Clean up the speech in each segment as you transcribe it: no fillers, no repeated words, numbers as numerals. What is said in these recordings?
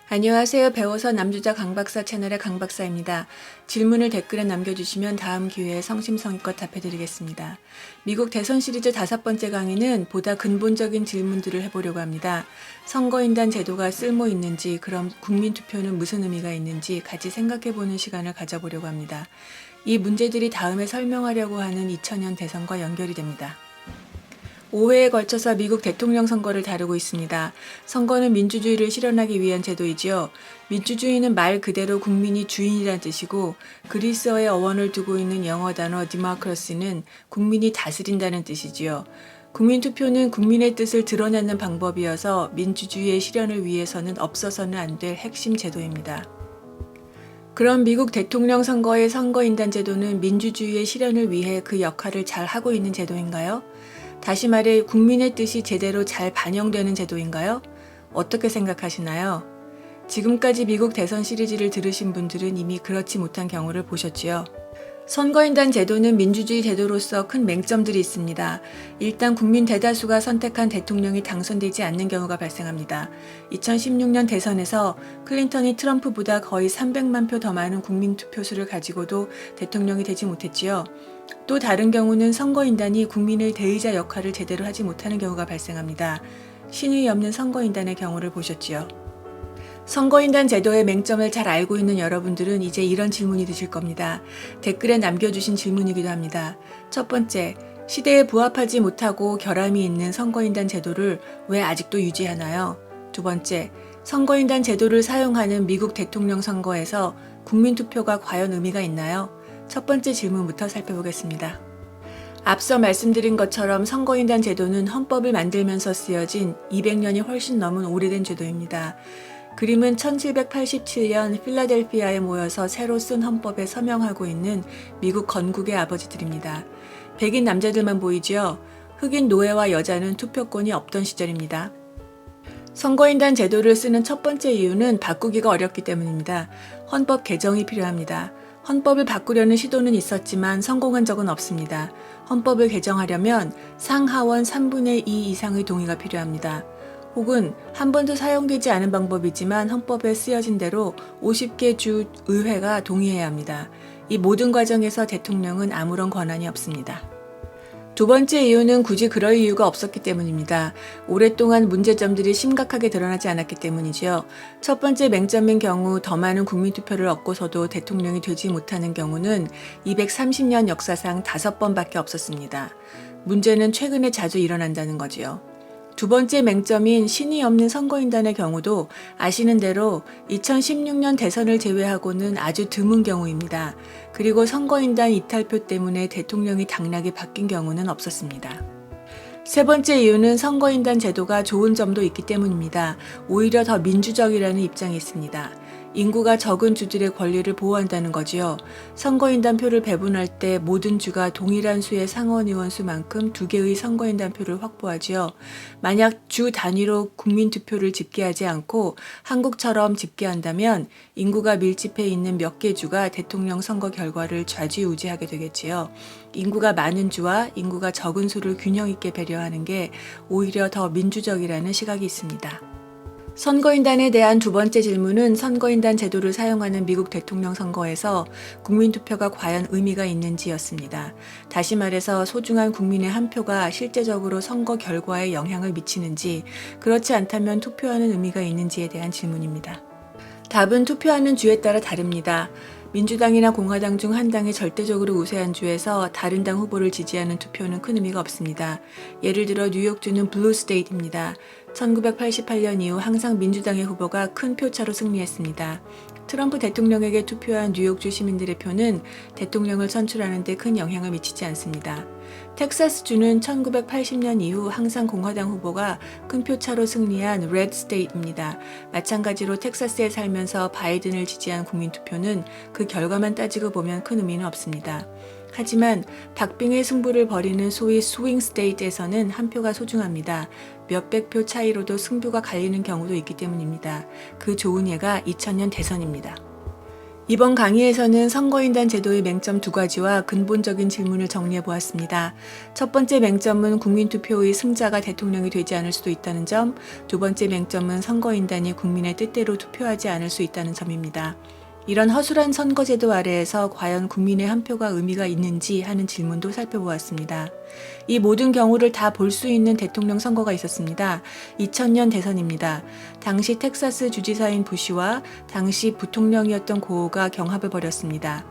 안녕하세요. 배워서 남주자 강박사 채널의 강박사입니다. 질문을 댓글에 남겨주시면 다음 기회에 성심성의껏 답해드리겠습니다. 미국 대선 시리즈 5번째 강의는 보다 근본적인 질문들을 해보려고 합니다. 선거인단 제도가 쓸모 있는지, 그럼 국민투표는 무슨 의미가 있는지 같이 생각해보는 시간을 가져보려고 합니다. 이 문제들이 다음에 설명하려고 하는 2000년 대선과 연결이 됩니다. 5회에 걸쳐서 미국 대통령 선거를 다루고 있습니다. 선거는 민주주의를 실현하기 위한 제도이지요. 민주주의는 말 그대로 국민이 주인이란 뜻이고, 그리스어의 어원을 두고 있는 영어 단어 democracy는 국민이 다스린다는 뜻이지요. 국민투표는 국민의 뜻을 드러내는 방법이어서 민주주의의 실현을 위해서는 없어서는 안 될 핵심 제도입니다. 그럼 미국 대통령 선거의 선거인단 제도는 민주주의의 실현을 위해 그 역할을 잘 하고 있는 제도인가요? 다시 말해 국민의 뜻이 제대로 잘 반영되는 제도인가요? 어떻게 생각하시나요? 지금까지 미국 대선 시리즈를 들으신 분들은 이미 그렇지 못한 경우를 보셨지요. 선거인단 제도는 민주주의 제도로서 큰 맹점들이 있습니다. 일단 국민 대다수가 선택한 대통령이 당선되지 않는 경우가 발생합니다. 2016년 대선에서 클린턴이 트럼프보다 거의 300만 표 더 많은 국민 투표수를 가지고도 대통령이 되지 못했지요. 또 다른 경우는 선거인단이 국민의 대의자 역할을 제대로 하지 못하는 경우가 발생합니다. 신의 없는 선거인단의 경우를 보셨지요. 선거인단 제도의 맹점을 잘 알고 있는 여러분들은 이제 이런 질문이 드실 겁니다. 댓글에 남겨주신 질문이기도 합니다. 첫 번째, 시대에 부합하지 못하고 결함이 있는 선거인단 제도를 왜 아직도 유지하나요? 두 번째, 선거인단 제도를 사용하는 미국 대통령 선거에서 국민투표가 과연 의미가 있나요? 첫 번째 질문부터 살펴보겠습니다. 앞서 말씀드린 것처럼 선거인단 제도는 헌법을 만들면서 쓰여진 200년이 훨씬 넘은 오래된 제도입니다. 그림은 1787년 필라델피아에 모여서 새로 쓴 헌법에 서명하고 있는 미국 건국의 아버지들입니다. 백인 남자들만 보이지요? 흑인 노예와 여자는 투표권이 없던 시절입니다. 선거인단 제도를 쓰는 첫 번째 이유는 바꾸기가 어렵기 때문입니다. 헌법 개정이 필요합니다. 헌법을 바꾸려는 시도는 있었지만 성공한 적은 없습니다. 헌법을 개정하려면 상하원 3분의 2 이상의 동의가 필요합니다. 혹은 한 번도 사용되지 않은 방법이지만 헌법에 쓰여진 대로 50개 주 의회가 동의해야 합니다. 이 모든 과정에서 대통령은 아무런 권한이 없습니다. 두 번째 이유는 굳이 그럴 이유가 없었기 때문입니다. 오랫동안 문제점들이 심각하게 드러나지 않았기 때문이지요. 첫 번째 맹점인 경우 더 많은 국민투표를 얻고서도 대통령이 되지 못하는 경우는 230년 역사상 5번밖에 없었습니다. 문제는 최근에 자주 일어난다는 거지요. 두 번째 맹점인 신의 없는 선거인단의 경우도 아시는 대로 2016년 대선을 제외하고는 아주 드문 경우입니다. 그리고 선거인단 이탈표 때문에 대통령이 당락이 바뀐 경우는 없었습니다. 세 번째 이유는 선거인단 제도가 좋은 점도 있기 때문입니다. 오히려 더 민주적이라는 입장이 있습니다. 인구가 적은 주들의 권리를 보호한다는 거지요. 선거인단 표를 배분할 때 모든 주가 동일한 수의 상원의원 수만큼 2개의 선거인단 표를 확보하지요. 만약 주 단위로 국민투표를 집계하지 않고 한국처럼 집계한다면 인구가 밀집해 있는 몇 개 주가 대통령 선거 결과를 좌지우지하게 되겠지요. 인구가 많은 주와 인구가 적은 수를 균형 있게 배려하는 게 오히려 더 민주적이라는 시각이 있습니다. 선거인단에 대한 두 번째 질문은 선거인단 제도를 사용하는 미국 대통령 선거에서 국민투표가 과연 의미가 있는지였습니다. 다시 말해서 소중한 국민의 한 표가 실제적으로 선거 결과에 영향을 미치는지, 그렇지 않다면 투표하는 의미가 있는지에 대한 질문입니다. 답은 투표하는 주에 따라 다릅니다. 민주당이나 공화당 중 한 당이 절대적으로 우세한 주에서 다른 당 후보를 지지하는 투표는 큰 의미가 없습니다. 예를 들어 뉴욕주는 블루 스테이트입니다. 1988년 이후 항상 민주당의 후보가 큰 표차로 승리했습니다. 트럼프 대통령에게 투표한 뉴욕주 시민들의 표는 대통령을 선출하는 데 큰 영향을 미치지 않습니다. 텍사스주는 1980년 이후 항상 공화당 후보가 큰 표차로 승리한 레드 스테이트입니다. 마찬가지로 텍사스에 살면서 바이든을 지지한 국민투표는 그 결과만 따지고 보면 큰 의미는 없습니다. 하지만 박빙의 승부를 벌이는 소위 스윙 스테이트에서는 한 표가 소중합니다. 몇백 표 차이로도 승부가 갈리는 경우도 있기 때문입니다. 그 좋은 예가 2000년 대선입니다. 이번 강의에서는 선거인단 제도의 맹점 두 가지와 근본적인 질문을 정리해 보았습니다. 첫 번째 맹점은 국민투표의 승자가 대통령이 되지 않을 수도 있다는 점, 두 번째 맹점은 선거인단이 국민의 뜻대로 투표하지 않을 수 있다는 점입니다. 이런 허술한 선거제도 아래에서 과연 국민의 한 표가 의미가 있는지 하는 질문도 살펴보았습니다. 이 모든 경우를 다 볼 수 있는 대통령 선거가 있었습니다. 2000년 대선입니다. 당시 텍사스 주지사인 부시와 당시 부통령이었던 고어가 경합을 벌였습니다.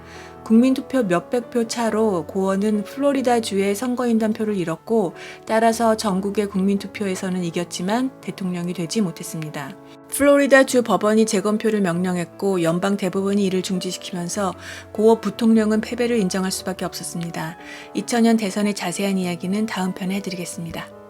국민투표 몇백 표 차로 고어는 플로리다주의 선거인단 표를 잃었고 따라서 전국의 국민투표에서는 이겼지만 대통령이 되지 못했습니다. 플로리다주 법원이 재검표를 명령했고 연방 대법원이 이를 중지시키면서 고어 부통령은 패배를 인정할 수밖에 없었습니다. 2000년 대선의 자세한 이야기는 다음 편에 해드리겠습니다.